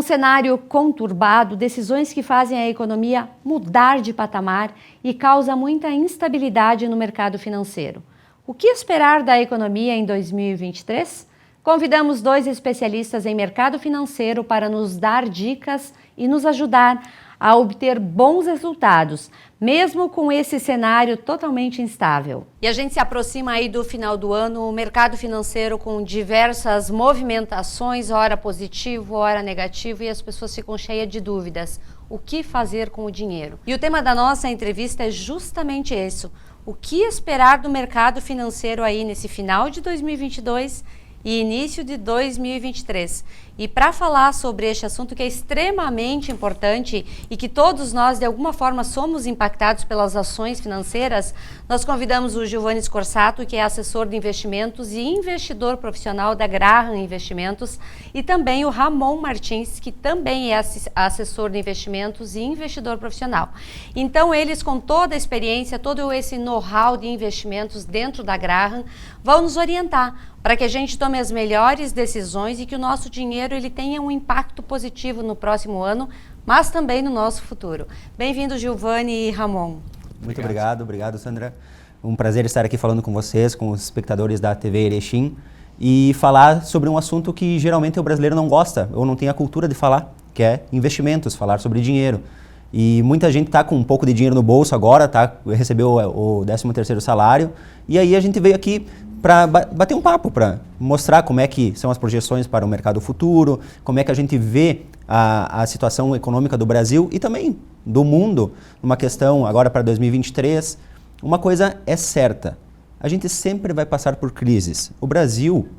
Um cenário conturbado, decisões que fazem a economia mudar de patamar e causa muita instabilidade no mercado financeiro. O que esperar da economia em 2023? Convidamos dois especialistas em mercado financeiro para nos dar dicas e nos ajudar a obter bons resultados, mesmo com esse cenário totalmente instável. E a gente se aproxima aí do final do ano, o mercado financeiro com diversas movimentações, ora positivo, ora negativo, e as pessoas ficam cheias de dúvidas. O que fazer com o dinheiro? E o tema da nossa entrevista é justamente esse. O que esperar do mercado financeiro aí nesse final de 2022 e início de 2023. E para falar sobre este assunto que é extremamente importante e que todos nós de alguma forma somos impactados pelas ações financeiras, nós convidamos o Giovanni Scorsato, que é assessor de investimentos e investidor profissional da Graham Investimentos, e também o Ramon Martins, que também é assessor de investimentos e investidor profissional. Então eles, com toda a experiência, todo esse know-how de investimentos dentro da Graham, vão nos orientar para que a gente tome as melhores decisões e que o nosso dinheiro ele tenha um impacto positivo no próximo ano, mas também no nosso futuro. Bem-vindo, Giovanni e Ramon. Muito obrigado, Sandra. Um prazer estar aqui falando com vocês, com os espectadores da TV Erechim, e falar sobre um assunto que geralmente o brasileiro não gosta ou não tem a cultura de falar, que é investimentos, falar sobre dinheiro. E muita gente está com um pouco de dinheiro no bolso agora, recebeu o 13º salário, e aí a gente veio aqui para bater um papo, para mostrar como é que são as projeções para o mercado futuro, como é que a gente vê a situação econômica do Brasil e também do mundo, numa questão agora para 2023. Uma coisa é certa, a gente sempre vai passar por crises. O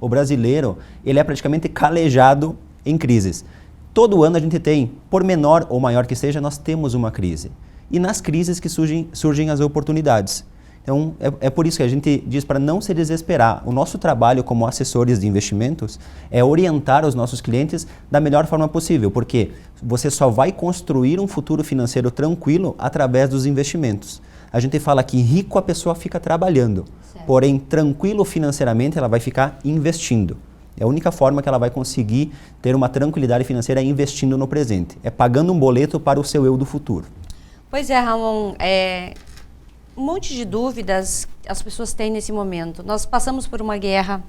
brasileiro, ele é praticamente calejado em crises. Todo ano a gente tem, por menor ou maior que seja, nós temos uma crise. E nas crises que surgem as oportunidades. Então, é por isso que a gente diz para não se desesperar. O nosso trabalho como assessores de investimentos é orientar os nossos clientes da melhor forma possível, porque você só vai construir um futuro financeiro tranquilo através dos investimentos. A gente fala que rico a pessoa fica trabalhando, porém tranquilo financeiramente ela vai ficar investindo. É a única forma que ela vai conseguir ter uma tranquilidade financeira é investindo no presente, é pagando um boleto para o seu eu do futuro. Pois é, Ramon, um monte de dúvidas as pessoas têm nesse momento. Nós passamos por uma guerra,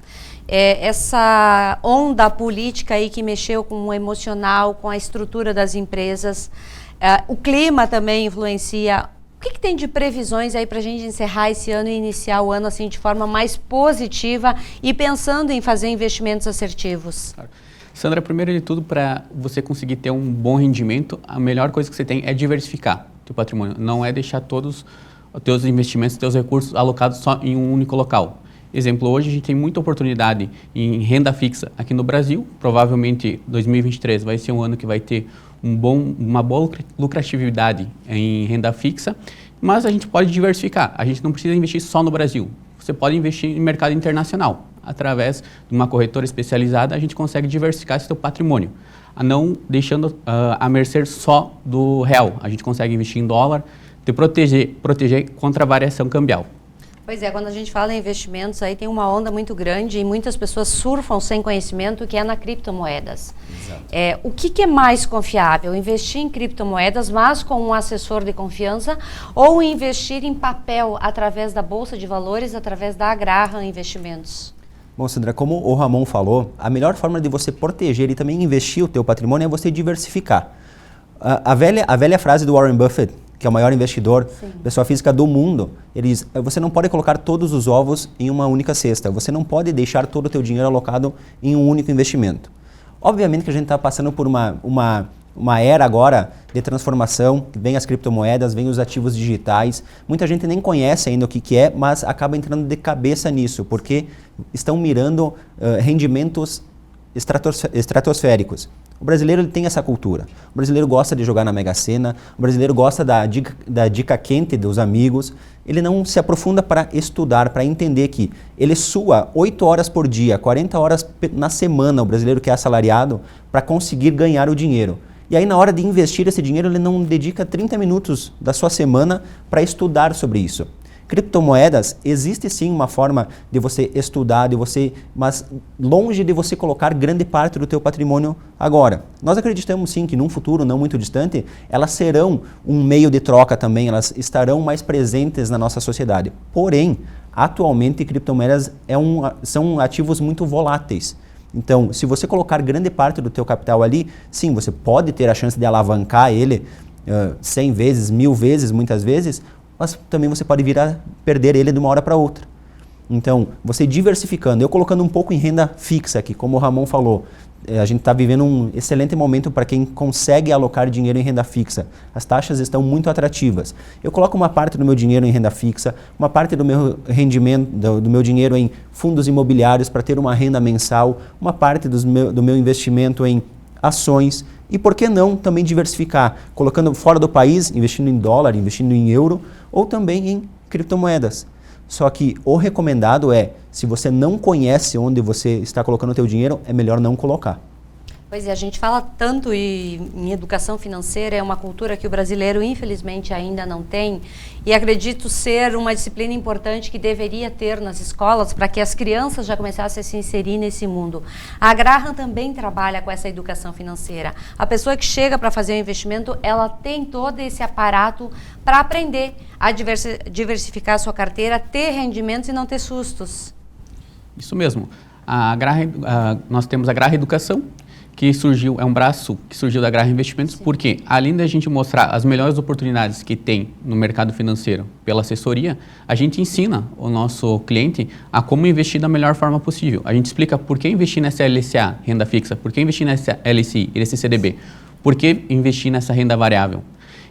essa onda política aí que mexeu com o emocional, com a estrutura das empresas, o clima também influencia. O que tem de previsões aí para a gente encerrar esse ano e iniciar o ano assim de forma mais positiva e pensando em fazer investimentos assertivos? Sandra, primeiro de tudo, para você conseguir ter um bom rendimento, a melhor coisa que você tem é diversificar o teu patrimônio. Não é deixar todos os teus investimentos, os teus recursos alocados só em um único local. Exemplo, hoje a gente tem muita oportunidade em renda fixa aqui no Brasil. Provavelmente 2023 vai ser um ano que vai ter uma boa lucratividade em renda fixa, mas a gente pode diversificar. A gente não precisa investir só no Brasil. Você pode investir em mercado internacional. Através de uma corretora especializada, a gente consegue diversificar esse seu patrimônio, não deixando a mercê só do real. A gente consegue investir em dólar, te proteger contra a variação cambial. Pois é, quando a gente fala em investimentos, aí tem uma onda muito grande e muitas pessoas surfam sem conhecimento, que é na criptomoedas. Exato. O que é mais confiável? Investir em criptomoedas, mas com um assessor de confiança, ou investir em papel através da Bolsa de Valores, através da Graham Investimentos? Bom, Sandra, como o Ramon falou, a melhor forma de você proteger e também investir o teu patrimônio é você diversificar. A velha frase do Warren Buffett, que é o maior investidor, pessoa física do mundo, você não pode colocar todos os ovos em uma única cesta, você não pode deixar todo o teu dinheiro alocado em um único investimento. Obviamente que a gente está passando por uma era agora de transformação, vem as criptomoedas, vem os ativos digitais, muita gente nem conhece ainda o que é, mas acaba entrando de cabeça nisso, porque estão mirando rendimentos estratosféricos. O brasileiro ele tem essa cultura. O brasileiro gosta de jogar na Mega Sena, o brasileiro gosta da dica quente dos amigos. Ele não se aprofunda para estudar, para entender que ele sua 8 horas por dia, 40 horas na semana, o brasileiro que é assalariado, para conseguir ganhar o dinheiro. E aí na hora de investir esse dinheiro, ele não dedica 30 minutos da sua semana para estudar sobre isso. Criptomoedas, existe sim uma forma de você estudar, mas longe de você colocar grande parte do teu patrimônio agora. Nós acreditamos sim que num futuro não muito distante, elas serão um meio de troca também, elas estarão mais presentes na nossa sociedade. Porém, atualmente criptomoedas são ativos muito voláteis. Então, se você colocar grande parte do teu capital ali, sim, você pode ter a chance de alavancar ele 100 vezes, 1000 vezes, muitas vezes, mas também você pode vir a perder ele de uma hora para outra. Então, você diversificando, eu colocando um pouco em renda fixa aqui, como o Ramon falou, a gente está vivendo um excelente momento para quem consegue alocar dinheiro em renda fixa. As taxas estão muito atrativas. Eu coloco uma parte do meu dinheiro em renda fixa, uma parte do meu rendimento, do meu dinheiro em fundos imobiliários para ter uma renda mensal, uma parte do meu investimento em ações. E por que não também diversificar, colocando fora do país, investindo em dólar, investindo em euro, ou também em criptomoedas. Só que o recomendado é, se você não conhece onde você está colocando o teu dinheiro, é melhor não colocar. Pois é, a gente fala tanto em educação financeira, é uma cultura que o brasileiro infelizmente ainda não tem, e acredito ser uma disciplina importante que deveria ter nas escolas para que as crianças já começassem a se inserir nesse mundo. A Graham também trabalha com essa educação financeira. A pessoa que chega para fazer um investimento, ela tem todo esse aparato para aprender a diversificar a sua carteira, ter rendimentos e não ter sustos. Isso mesmo. Nós temos a Graham Educação, que surgiu, é um braço que surgiu da Graham Investimentos, Sim. Porque além da gente mostrar as melhores oportunidades que tem no mercado financeiro pela assessoria, a gente ensina o nosso cliente a como investir da melhor forma possível. A gente explica por que investir nessa LCA, renda fixa, por que investir nessa LCI, esse CDB, por que investir nessa renda variável.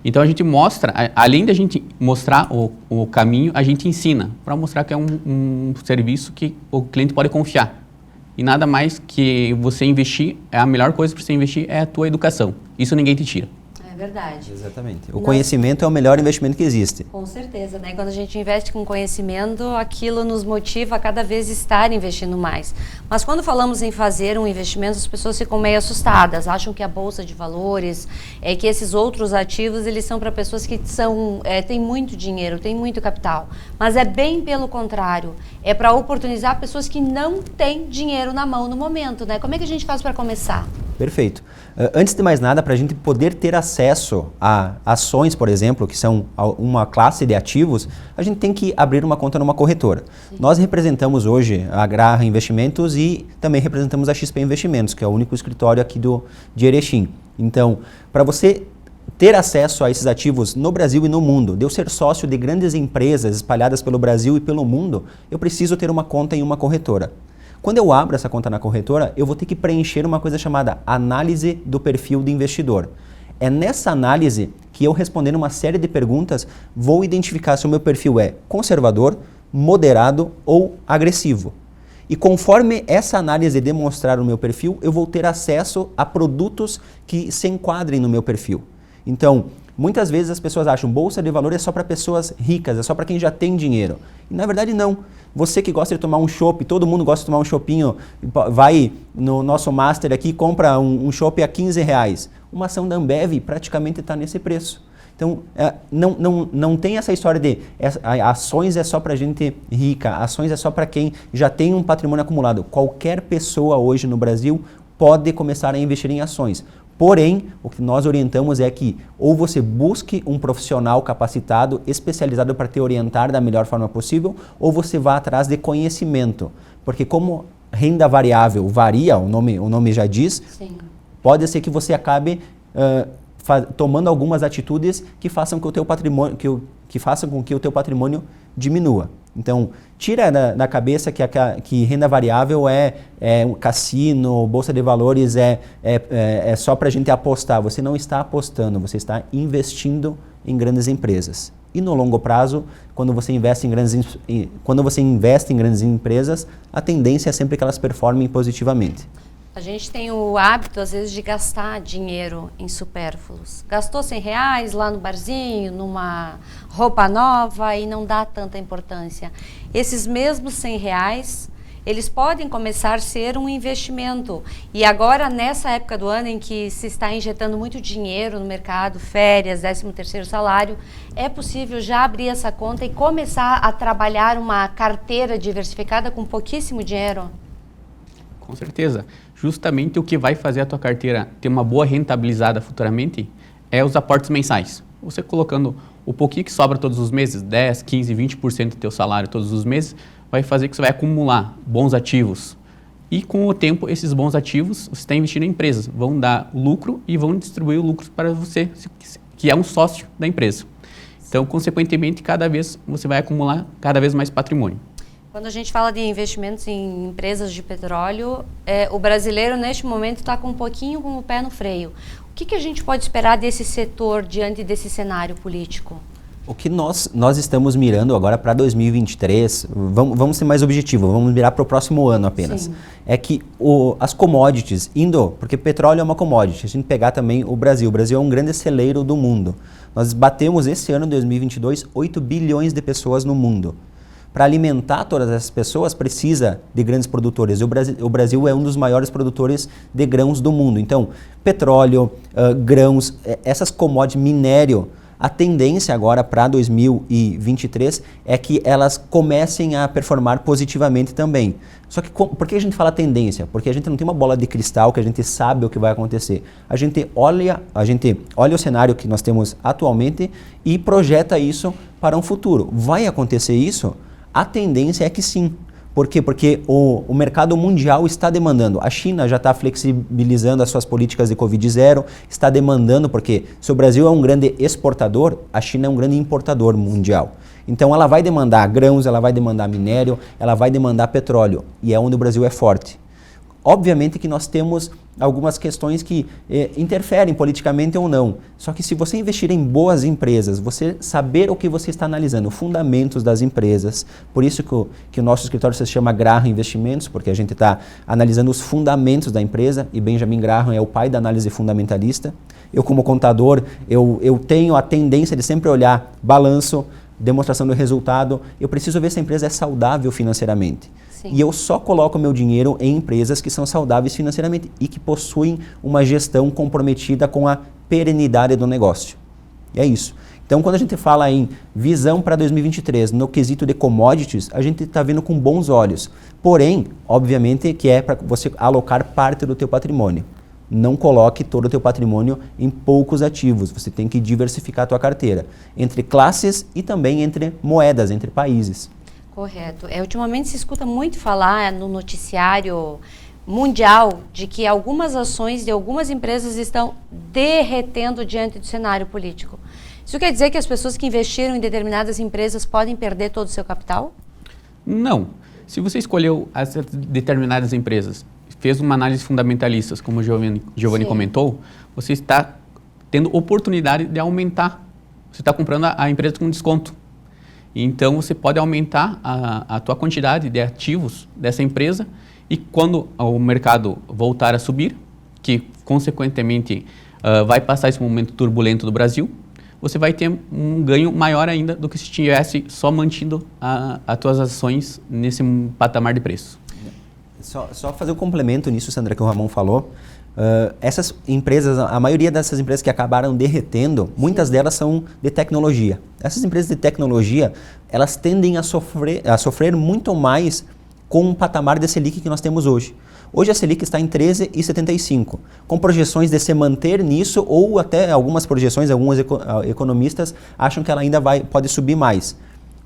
Então a gente mostra, além da gente mostrar o caminho, a gente ensina para mostrar que é um serviço que o cliente pode confiar. E nada mais que você investir, a melhor coisa para você investir é a tua educação. Isso ninguém te tira. É verdade. Exatamente. O conhecimento é o melhor investimento que existe. Com certeza, né? Quando a gente investe com conhecimento, aquilo nos motiva a cada vez estar investindo mais. Mas quando falamos em fazer um investimento, as pessoas ficam meio assustadas, acham que a bolsa de valores, que esses outros ativos, eles são para pessoas que têm muito dinheiro, têm muito capital. Mas é bem pelo contrário, é para oportunizar pessoas que não têm dinheiro na mão no momento, né? Como é que a gente faz para começar? Perfeito. Antes de mais nada, para a gente poder ter acesso a ações, por exemplo, que são uma classe de ativos, a gente tem que abrir uma conta numa corretora. Sim. Nós representamos hoje a Graham Investimentos e também representamos a XP Investimentos, que é o único escritório aqui de Erechim. Então, para você ter acesso a esses ativos no Brasil e no mundo, de eu ser sócio de grandes empresas espalhadas pelo Brasil e pelo mundo, eu preciso ter uma conta em uma corretora. Quando eu abro essa conta na corretora, eu vou ter que preencher uma coisa chamada análise do perfil do investidor. É nessa análise que eu, respondendo uma série de perguntas, vou identificar se o meu perfil é conservador, moderado ou agressivo. E conforme essa análise demonstrar o meu perfil, eu vou ter acesso a produtos que se enquadrem no meu perfil. Então, muitas vezes as pessoas acham que bolsa de valores é só para pessoas ricas, é só para quem já tem dinheiro. E na verdade não. Você que gosta de tomar um chopp, todo mundo gosta de tomar um choppinho, vai no nosso master aqui e compra um chopp a R$15. Uma ação da Ambev praticamente está nesse preço. Então, não tem essa história de ações é só para gente rica, ações é só para quem já tem um patrimônio acumulado. Qualquer pessoa hoje no Brasil pode começar a investir em ações. Porém, o que nós orientamos é que ou você busque um profissional capacitado, especializado para te orientar da melhor forma possível, ou você vá atrás de conhecimento. Porque como renda variável varia, o nome já diz, Sim. Pode ser que você acabe tomando algumas atitudes que façam com que o teu patrimônio diminua. Então, tira da cabeça que renda variável é um cassino, bolsa de valores é só para a gente apostar. Você não está apostando, você está investindo em grandes empresas. E no longo prazo, quando você investe em grandes empresas, a tendência é sempre que elas performem positivamente. A gente tem o hábito, às vezes, de gastar dinheiro em supérfluos. Gastou R$100 lá no barzinho, numa roupa nova e não dá tanta importância. Esses mesmos R$100, eles podem começar a ser um investimento. E agora, nessa época do ano em que se está injetando muito dinheiro no mercado, férias, 13º salário, é possível já abrir essa conta e começar a trabalhar uma carteira diversificada com pouquíssimo dinheiro? Com certeza. Justamente o que vai fazer a tua carteira ter uma boa rentabilizada futuramente é os aportes mensais. Você colocando o pouquinho que sobra todos os meses, 10, 15, 20% do teu salário todos os meses, vai fazer que você vai acumular bons ativos. E com o tempo, esses bons ativos, você está investindo em empresas, vão dar lucro e vão distribuir o lucro para você, que é um sócio da empresa. Então, consequentemente, cada vez você vai acumular cada vez mais patrimônio. Quando a gente fala de investimentos em empresas de petróleo, o brasileiro, neste momento, está com um pouquinho com o pé no freio. O que a gente pode esperar desse setor diante desse cenário político? O que nós estamos mirando agora para 2023, vamos ser mais objetivos, vamos mirar para o próximo ano apenas. Sim. É que as commodities, porque petróleo é uma commodity, a gente pegar também o Brasil é um grande celeiro do mundo. Nós batemos esse ano, 2022, 8 bilhões de pessoas no mundo. Para alimentar todas essas pessoas, precisa de grandes produtores. O Brasil é um dos maiores produtores de grãos do mundo. Então, petróleo, grãos, essas commodities, minério, a tendência agora para 2023 é que elas comecem a performar positivamente também. Só que por que a gente fala tendência? Porque a gente não tem uma bola de cristal que a gente sabe o que vai acontecer. A gente olha o cenário que nós temos atualmente e projeta isso para um futuro. Vai acontecer isso? A tendência é que sim. Por quê? Porque o mercado mundial está demandando. A China já está flexibilizando as suas políticas de Covid-0, está demandando, porque se o Brasil é um grande exportador, a China é um grande importador mundial. Então ela vai demandar grãos, ela vai demandar minério, ela vai demandar petróleo, e é onde o Brasil é forte. Obviamente que nós temos algumas questões que interferem politicamente ou não. Só que se você investir em boas empresas, você saber o que você está analisando, fundamentos das empresas, por isso que o nosso escritório se chama Graham Investimentos, porque a gente está analisando os fundamentos da empresa, e Benjamin Graham é o pai da análise fundamentalista. Eu, como contador, eu tenho a tendência de sempre olhar balanço, demonstração do resultado. Eu preciso ver se a empresa é saudável financeiramente. Sim. E eu só coloco meu dinheiro em empresas que são saudáveis financeiramente e que possuem uma gestão comprometida com a perenidade do negócio. E é isso. Então, quando a gente fala em visão para 2023, no quesito de commodities, a gente está vendo com bons olhos. Porém, obviamente que é para você alocar parte do teu patrimônio. Não coloque todo o teu patrimônio em poucos ativos. Você tem que diversificar a tua carteira entre classes e também entre moedas, entre países. Correto. Ultimamente se escuta muito falar no noticiário mundial de que algumas ações de algumas empresas estão derretendo diante do cenário político. Isso quer dizer que as pessoas que investiram em determinadas empresas podem perder todo o seu capital? Não. Se você escolheu as determinadas empresas, fez uma análise fundamentalista, como o Giovanni comentou, você está tendo oportunidade de aumentar. Você está comprando a empresa com desconto. Então, você pode aumentar a tua quantidade de ativos dessa empresa e quando o mercado voltar a subir, que consequentemente vai passar esse momento turbulento do Brasil, você vai ter um ganho maior ainda do que se tivesse só mantido as tuas ações nesse patamar de preço. Só fazer um complemento nisso, Sandra, que o Ramon falou. Essas empresas, a maioria dessas empresas que acabaram derretendo, muitas delas são de tecnologia. Essas empresas de tecnologia, elas tendem a sofrer muito mais com o patamar de Selic que nós temos hoje. Hoje a Selic está em 13,75, com projeções de se manter nisso ou até algumas projeções, alguns economistas acham que ela ainda pode subir mais.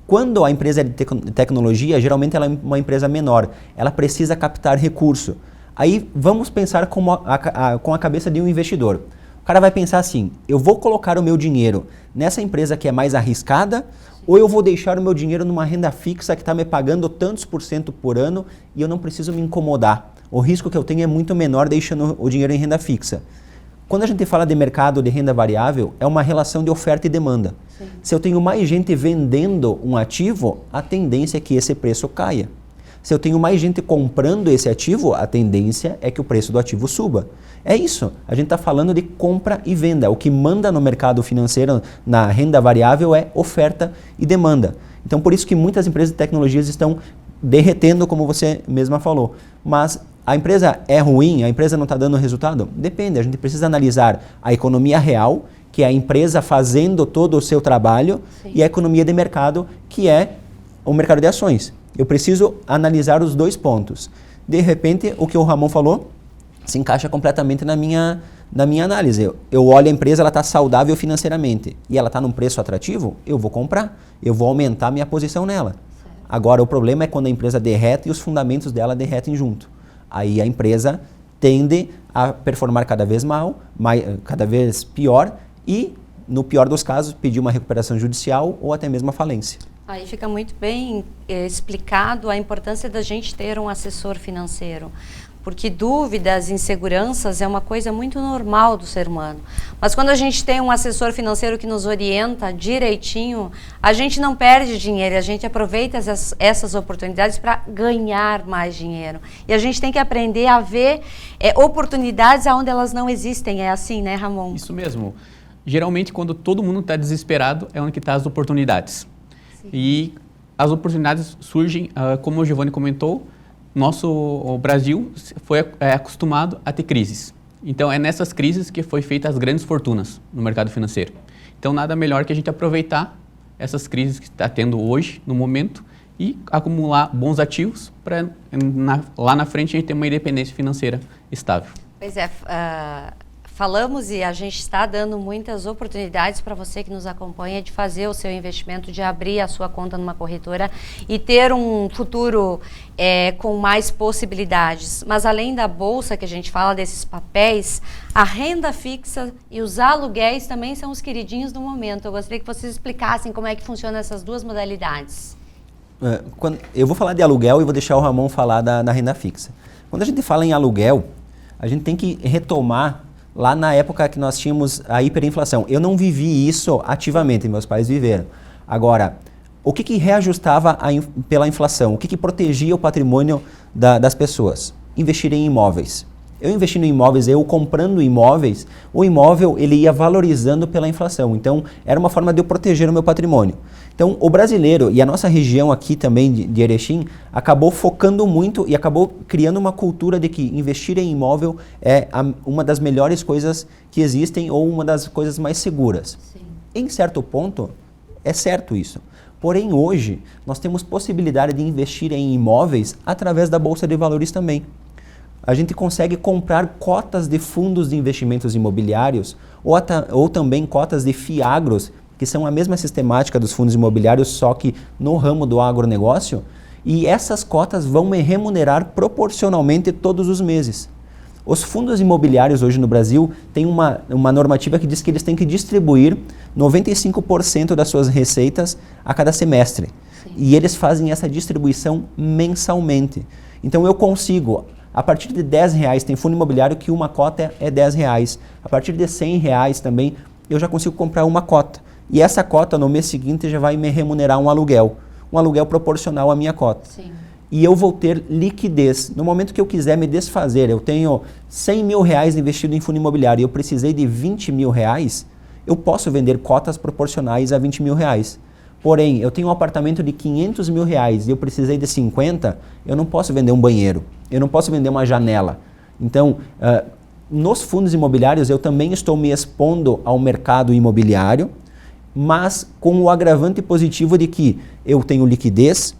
Quando a empresa é de tecnologia, geralmente ela é uma empresa menor, ela precisa captar recurso. Aí vamos pensar com a cabeça de um investidor. O cara vai pensar assim, eu vou colocar o meu dinheiro nessa empresa que é mais arriscada ou eu vou deixar o meu dinheiro numa renda fixa que está me pagando tantos % por ano e eu não preciso me incomodar. O risco que eu tenho é muito menor deixando o dinheiro em renda fixa. Quando a gente fala de mercado de renda variável, é uma relação de oferta e demanda. Sim. Se eu tenho mais gente vendendo um ativo, a tendência é que esse preço caia. Se eu tenho mais gente comprando esse ativo, a tendência é que o preço do ativo suba. É isso. A gente está falando de compra e venda. O que manda no mercado financeiro, na renda variável, é oferta e demanda. Então, por isso que muitas empresas de tecnologias estão derretendo, como você mesma falou. Mas a empresa é ruim, a empresa não está dando resultado? Depende, a gente precisa analisar a economia real, que é a empresa fazendo todo o seu trabalho, sim, e a economia de mercado, que é o mercado de ações. Eu preciso analisar os dois pontos. De repente, o que o Ramon falou se encaixa completamente na minha análise. Eu olho a empresa, ela está saudável financeiramente e ela está num preço atrativo, eu vou comprar, eu vou aumentar minha posição nela. Certo. Agora, o problema é quando a empresa derrete e os fundamentos dela derretem junto. Aí a empresa tende a performar cada vez cada vez pior e, no pior dos casos, pedir uma recuperação judicial ou até mesmo a falência. Aí fica muito bem explicado a importância da gente ter um assessor financeiro, porque dúvidas, inseguranças é uma coisa muito normal do ser humano. Mas quando a gente tem um assessor financeiro que nos orienta direitinho, a gente não perde dinheiro, a gente aproveita essas oportunidades para ganhar mais dinheiro. E a gente tem que aprender a ver oportunidades onde elas não existem. É assim, né, Ramon? Isso mesmo. Geralmente, quando todo mundo está desesperado, é onde que estão as oportunidades. Sim. E as oportunidades surgem, como o Giovanni comentou, o Brasil foi acostumado a ter crises. Então, é nessas crises que foi feitas as grandes fortunas no mercado financeiro. Então, nada melhor que a gente aproveitar essas crises que está tendo hoje, no momento, e acumular bons ativos para lá na frente a gente ter uma independência financeira estável. Pois é, falamos e a gente está dando muitas oportunidades para você que nos acompanha de fazer o seu investimento, de abrir a sua conta numa corretora e ter um futuro com mais possibilidades. Mas além da bolsa que a gente fala desses papéis, a renda fixa e os aluguéis também são os queridinhos do momento. Eu gostaria que vocês explicassem como é que funcionam essas duas modalidades. Eu vou falar de aluguel e vou deixar o Ramon falar da renda fixa. Quando a gente fala em aluguel, a gente tem que retomar lá na época que nós tínhamos a hiperinflação. Eu não vivi isso ativamente, meus pais viveram. Agora, o que reajustava pela inflação? O que protegia o patrimônio das pessoas? Investir em imóveis. Eu investindo em imóveis, eu comprando imóveis, o imóvel ele ia valorizando pela inflação. Então, era uma forma de eu proteger o meu patrimônio. Então, o brasileiro e a nossa região aqui também de Erechim acabou focando muito e acabou criando uma cultura de que investir em imóvel é uma das melhores coisas que existem ou uma das coisas mais seguras. Sim. Em certo ponto, é certo isso. Porém, hoje, nós temos possibilidade de investir em imóveis através da Bolsa de Valores também. A gente consegue comprar cotas de fundos de investimentos imobiliários ou também cotas de FIAGROS, que são a mesma sistemática dos fundos imobiliários, só que no ramo do agronegócio, e essas cotas vão me remunerar proporcionalmente todos os meses. Os fundos imobiliários hoje no Brasil têm uma normativa que diz que eles têm que distribuir 95% das suas receitas a cada semestre. Sim. E eles fazem essa distribuição mensalmente. Então eu consigo, a partir de R$10 tem fundo imobiliário que uma cota é R$10. A partir de R$100 também eu já consigo comprar uma cota. E essa cota no mês seguinte já vai me remunerar um aluguel proporcional à minha cota. Sim. E eu vou ter liquidez. No momento que eu quiser me desfazer, eu tenho R$100 mil investido em fundo imobiliário e eu precisei de R$20 mil, eu posso vender cotas proporcionais a R$20 mil. Porém, eu tenho um apartamento de R$500 mil e eu precisei de 50, eu não posso vender um banheiro, eu não posso vender uma janela. Então, nos fundos imobiliários eu também estou me expondo ao mercado imobiliário, mas com o agravante positivo de que eu tenho liquidez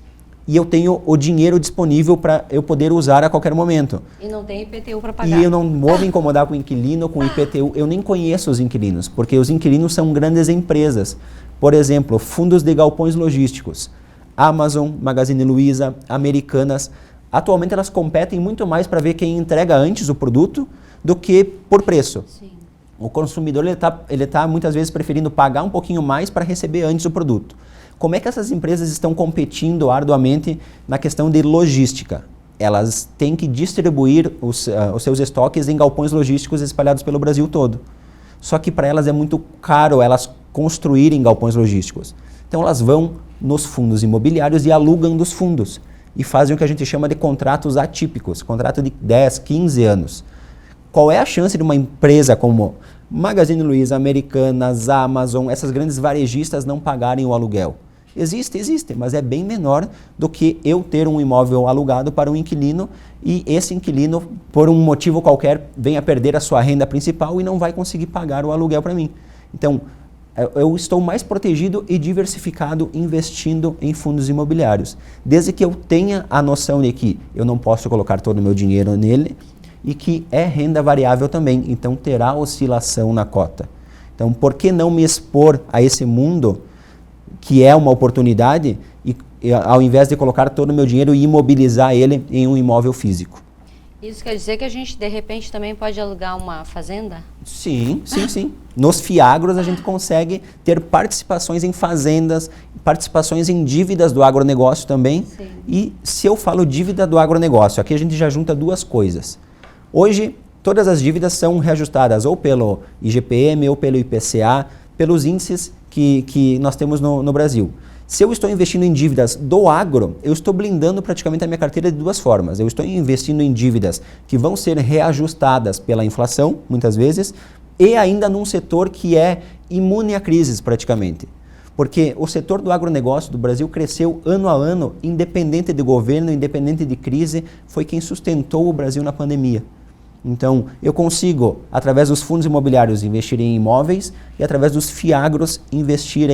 e eu tenho o dinheiro disponível para eu poder usar a qualquer momento. E não tem IPTU para pagar. E eu não vou me incomodar com inquilino, com IPTU. Eu nem conheço os inquilinos, porque os inquilinos são grandes empresas. Por exemplo, fundos de galpões logísticos. Amazon, Magazine Luiza, Americanas. Atualmente elas competem muito mais para ver quem entrega antes o produto do que por preço. Sim. O consumidor ele tá muitas vezes preferindo pagar um pouquinho mais para receber antes o produto. Como é que essas empresas estão competindo arduamente na questão de logística? Elas têm que distribuir os seus estoques em galpões logísticos espalhados pelo Brasil todo. Só que para elas é muito caro elas construírem galpões logísticos. Então elas vão nos fundos imobiliários e alugam dos fundos. E fazem o que a gente chama de contratos atípicos, contrato de 10, 15 anos. Qual é a chance de uma empresa como Magazine Luiza, Americanas, Amazon, essas grandes varejistas não pagarem o aluguel? Existe, mas é bem menor do que eu ter um imóvel alugado para um inquilino e esse inquilino, por um motivo qualquer, venha perder a sua renda principal e não vai conseguir pagar o aluguel para mim. Então, eu estou mais protegido e diversificado investindo em fundos imobiliários. Desde que eu tenha a noção de que eu não posso colocar todo o meu dinheiro nele e que é renda variável também, então terá oscilação na cota. Então, por que não me expor a esse mundo que é uma oportunidade e ao invés de colocar todo o meu dinheiro e imobilizar ele em um imóvel físico? Isso quer dizer que a gente, de repente, também pode alugar uma fazenda? Sim. Nos fiagros a gente consegue ter participações em fazendas, participações em dívidas do agronegócio também. Sim. E se eu falo dívida do agronegócio, aqui a gente já junta duas coisas. Hoje, todas as dívidas são reajustadas ou pelo IGPM ou pelo IPCA, pelos índices que nós temos no Brasil. Se eu estou investindo em dívidas do agro, eu estou blindando praticamente a minha carteira de duas formas. Eu estou investindo em dívidas que vão ser reajustadas pela inflação, muitas vezes, e ainda num setor que é imune a crises praticamente. Porque o setor do agronegócio do Brasil cresceu ano a ano, independente de governo, independente de crise, foi quem sustentou o Brasil na pandemia. Então, eu consigo, através dos fundos imobiliários, investir em imóveis e através dos fiagros, investir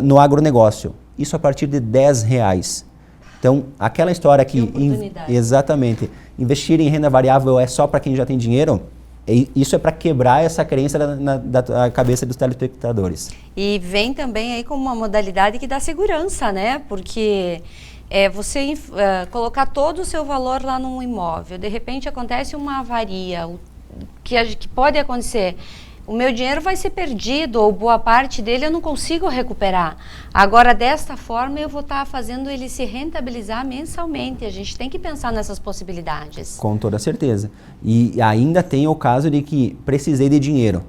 no agronegócio. Isso a partir de R$10. Então, aquela história que... Exatamente. Investir em renda variável é só para quem já tem dinheiro, isso é para quebrar essa crença da cabeça dos telespectadores. E vem também aí como uma modalidade que dá segurança, né? Porque você colocar todo o seu valor lá num imóvel, de repente acontece uma avaria, que pode acontecer. O meu dinheiro vai ser perdido ou boa parte dele eu não consigo recuperar. Agora, desta forma, eu vou estar fazendo ele se rentabilizar mensalmente. A gente tem que pensar nessas possibilidades. Com toda certeza. E ainda tem o caso de que precisei de dinheiro.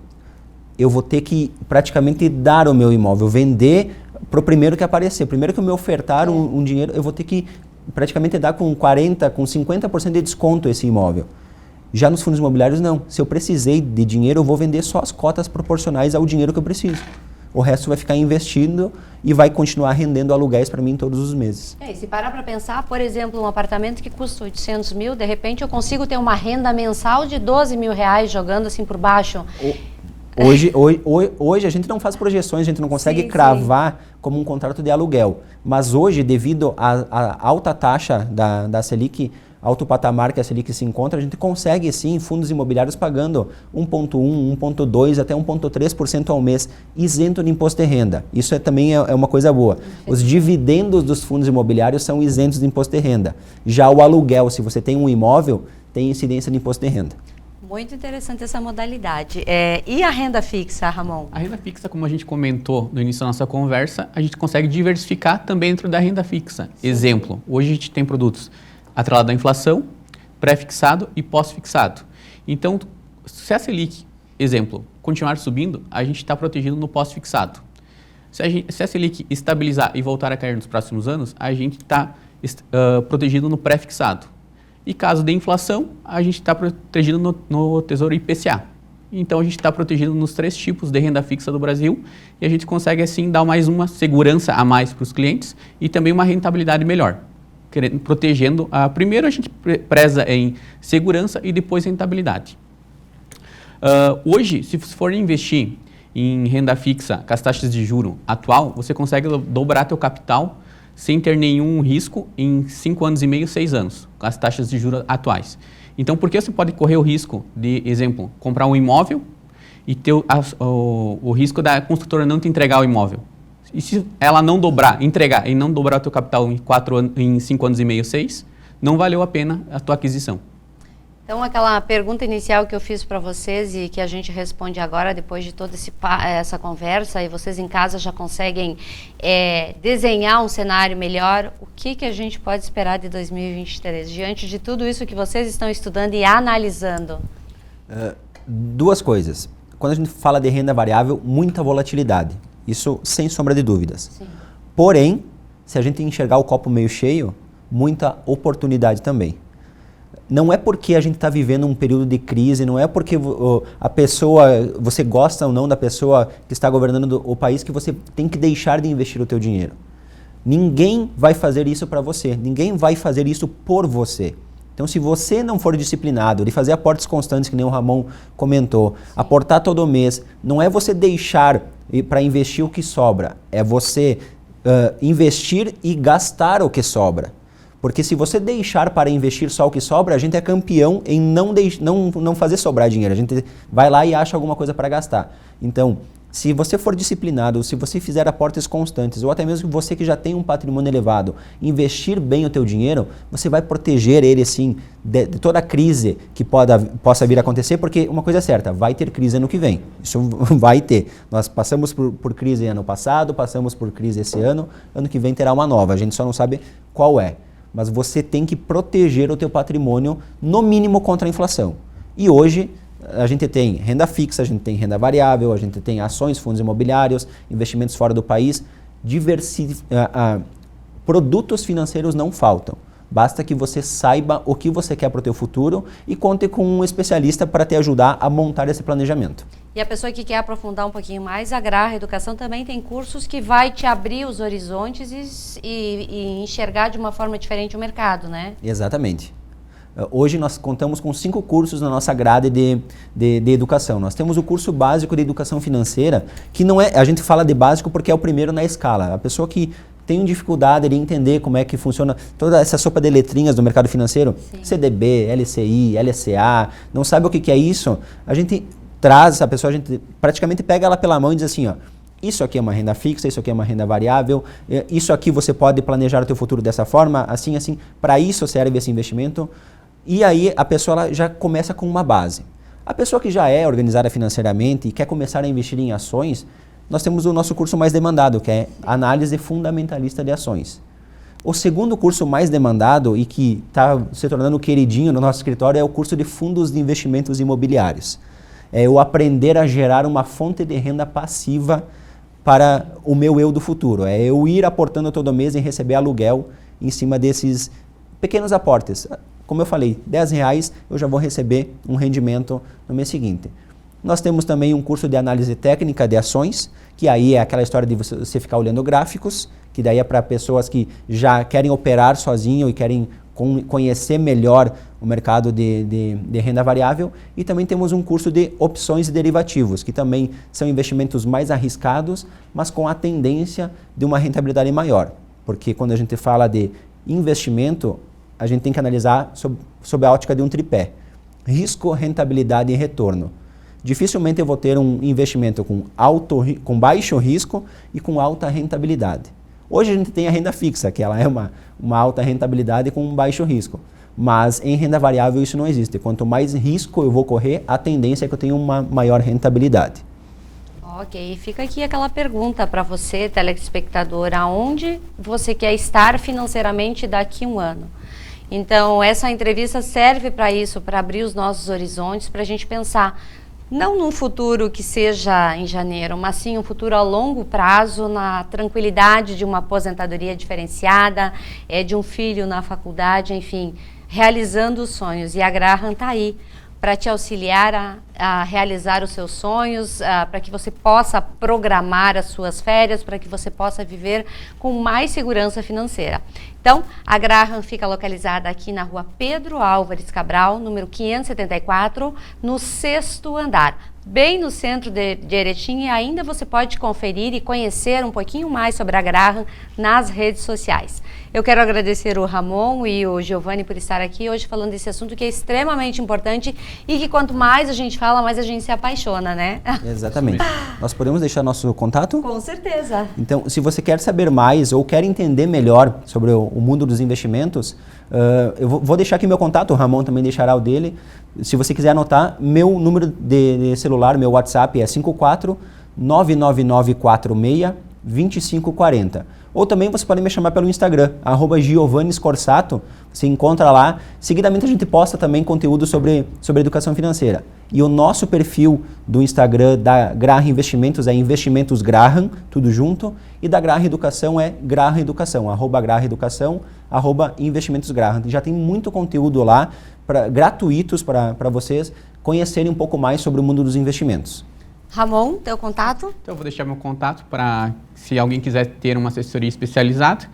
Eu vou ter que praticamente dar o meu imóvel, vender para o primeiro que aparecer. Primeiro que me ofertar um dinheiro, eu vou ter que praticamente dar com 40%, com 50% de desconto esse imóvel. Já nos fundos imobiliários, não. Se eu precisei de dinheiro, eu vou vender só as cotas proporcionais ao dinheiro que eu preciso. O resto vai ficar investindo e vai continuar rendendo aluguéis para mim todos os meses. E se parar para pensar, por exemplo, um apartamento que custa 800 mil, de repente eu consigo ter uma renda mensal de 12 mil reais jogando assim por baixo. Hoje a gente não faz projeções, a gente não consegue cravar como um contrato de aluguel. Mas hoje, devido à alta taxa da Selic, alto patamar que a Selic se encontra, a gente consegue sim fundos imobiliários pagando 1,1%, 1,2% até 1,3% ao mês, isento de imposto de renda. Isso também é uma coisa boa. Os dividendos dos fundos imobiliários são isentos de imposto de renda. Já o aluguel, se você tem um imóvel, tem incidência de imposto de renda. Muito interessante essa modalidade. E a renda fixa, Ramon? A renda fixa, como a gente comentou no início da nossa conversa, a gente consegue diversificar também dentro da renda fixa. Sim. Exemplo, hoje a gente tem produtos atrelado à inflação, pré-fixado e pós-fixado. Então, se a Selic, exemplo, continuar subindo, a gente está protegido no pós-fixado. Se a Selic estabilizar e voltar a cair nos próximos anos, a gente está protegido no pré-fixado. E caso de inflação, a gente está protegido no Tesouro IPCA. Então, a gente está protegido nos 3 tipos de renda fixa do Brasil e a gente consegue, assim, dar mais uma segurança a mais para os clientes e também uma rentabilidade melhor. Protegendo, primeiro a gente preza em segurança e depois rentabilidade. Hoje, se for investir em renda fixa com as taxas de juro atual, você consegue dobrar teu capital sem ter nenhum risco em 5 anos e meio, 6 anos, com as taxas de juros atuais. Então, por que você pode correr o risco de, exemplo, comprar um imóvel e ter o risco da construtora não te entregar o imóvel? E se ela não entregar e não dobrar o teu capital em 5 anos e meio, 6, não valeu a pena a tua aquisição. Então, aquela pergunta inicial que eu fiz para vocês e que a gente responde agora, depois de toda essa conversa, e vocês em casa já conseguem desenhar um cenário melhor, o que a gente pode esperar de 2023, diante de tudo isso que vocês estão estudando e analisando? Duas coisas. Quando a gente fala de renda variável, muita volatilidade. Isso sem sombra de dúvidas. Sim. Porém, se a gente enxergar o copo meio cheio, muita oportunidade também. Não é porque a gente está vivendo um período de crise, não é porque a pessoa, você gosta ou não da pessoa que está governando o país, que você tem que deixar de investir o teu dinheiro. Ninguém vai fazer isso para você, ninguém vai fazer isso por você. Então, se você não for disciplinado de fazer aportes constantes, que nem o Ramon comentou, aportar todo mês, não é você deixar para investir o que sobra, é você investir e gastar o que sobra. Porque se você deixar para investir só o que sobra, a gente é campeão em não fazer sobrar dinheiro. A gente vai lá e acha alguma coisa para gastar. Então, se você for disciplinado, se você fizer aportes constantes, ou até mesmo você que já tem um patrimônio elevado, investir bem o teu dinheiro, você vai proteger ele, assim, de toda a crise que possa vir a acontecer, porque uma coisa é certa, vai ter crise ano que vem. Isso vai ter. Nós passamos por crise ano passado, passamos por crise esse ano que vem terá uma nova, a gente só não sabe qual é. Mas você tem que proteger o teu patrimônio, no mínimo, contra a inflação. E hoje, a gente tem renda fixa, a gente tem renda variável, a gente tem ações, fundos imobiliários, investimentos fora do país. Produtos financeiros não faltam. Basta que você saiba o que você quer para o teu futuro e conte com um especialista para te ajudar a montar esse planejamento. E a pessoa que quer aprofundar um pouquinho mais, a Grah Educação também tem cursos que vai te abrir os horizontes e enxergar de uma forma diferente o mercado, né? Exatamente. Hoje nós contamos com 5 cursos na nossa grade de educação. Nós temos o curso básico de educação financeira, que não é, a gente fala de básico porque é o primeiro na escala. A pessoa que tem dificuldade de entender como é que funciona toda essa sopa de letrinhas do mercado financeiro, sim, CDB, LCI, LCA, não sabe o que é isso, a gente traz essa pessoa, a gente praticamente pega ela pela mão e diz assim, ó, isso aqui é uma renda fixa, isso aqui é uma renda variável, isso aqui você pode planejar o teu futuro dessa forma, assim, assim, para isso serve esse investimento. E aí a pessoa ela já começa com uma base. A pessoa que já é organizada financeiramente e quer começar a investir em ações, nós temos o nosso curso mais demandado, que é Análise Fundamentalista de Ações. O segundo curso mais demandado e que está se tornando queridinho no nosso escritório é o curso de Fundos de Investimentos Imobiliários. É eu aprender a gerar uma fonte de renda passiva para o meu eu do futuro. É eu ir aportando todo mês e receber aluguel em cima desses pequenos aportes. Como eu falei, R$10 eu já vou receber um rendimento no mês seguinte. Nós temos também um curso de análise técnica de ações, que aí é aquela história de você ficar olhando gráficos, que daí é para pessoas que já querem operar sozinho e querem conhecer melhor o mercado de renda variável. E também temos um curso de opções e derivativos, que também são investimentos mais arriscados, mas com a tendência de uma rentabilidade maior. Porque quando a gente fala de investimento, a gente tem que analisar sob a ótica de um tripé: risco, rentabilidade e retorno. Dificilmente eu vou ter um investimento com baixo risco e com alta rentabilidade. Hoje a gente tem a renda fixa, que ela é uma alta rentabilidade com um baixo risco. Mas em renda variável isso não existe. Quanto mais risco eu vou correr, a tendência é que eu tenha uma maior rentabilidade. Ok, fica aqui aquela pergunta para você, telespectador: aonde você quer estar financeiramente daqui a um ano? Então, essa entrevista serve para isso, para abrir os nossos horizontes, para a gente pensar não num futuro que seja em janeiro, mas sim um futuro a longo prazo, na tranquilidade de uma aposentadoria diferenciada, de um filho na faculdade, enfim, realizando os sonhos. E a Graham está aí para te auxiliar a realizar os seus sonhos, para que você possa programar as suas férias, para que você possa viver com mais segurança financeira. Então, a Graham fica localizada aqui na rua Pedro Álvares Cabral, número 574, no 6º andar, bem no centro de Erechim, e ainda você pode conferir e conhecer um pouquinho mais sobre a Graham nas redes sociais. Eu quero agradecer o Ramon e o Giovanni por estar aqui hoje falando desse assunto que é extremamente importante e que quanto mais a gente fala, mais a gente se apaixona, né? Exatamente. Nós podemos deixar nosso contato? Com certeza. Então, se você quer saber mais ou quer entender melhor sobre o mundo dos investimentos, eu vou deixar aqui meu contato, o Ramon também deixará o dele. Se você quiser anotar, meu número de celular, meu WhatsApp é 54 99946 2540. Ou também você pode me chamar pelo Instagram, @GiovanniScorsato, você encontra lá. Seguidamente a gente posta também conteúdo sobre educação financeira. E o nosso perfil do Instagram da Graham Investimentos é Investimentos Graham, tudo junto, e da Graham Educação é Graham Educação, @Graham Educação, @Investimentos Graham. Já tem muito conteúdo lá, gratuitos para vocês conhecerem um pouco mais sobre o mundo dos investimentos. Ramon, teu contato? Então, eu vou deixar meu contato para, se alguém quiser ter uma assessoria especializada,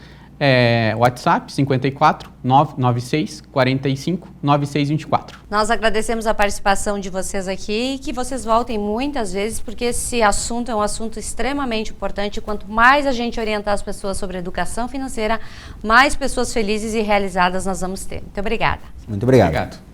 WhatsApp 54 996 45 9624. Nós agradecemos a participação de vocês aqui e que vocês voltem muitas vezes, porque esse assunto é um assunto extremamente importante. Quanto mais a gente orientar as pessoas sobre educação financeira, mais pessoas felizes e realizadas nós vamos ter. Muito obrigada. Muito obrigado. Obrigado.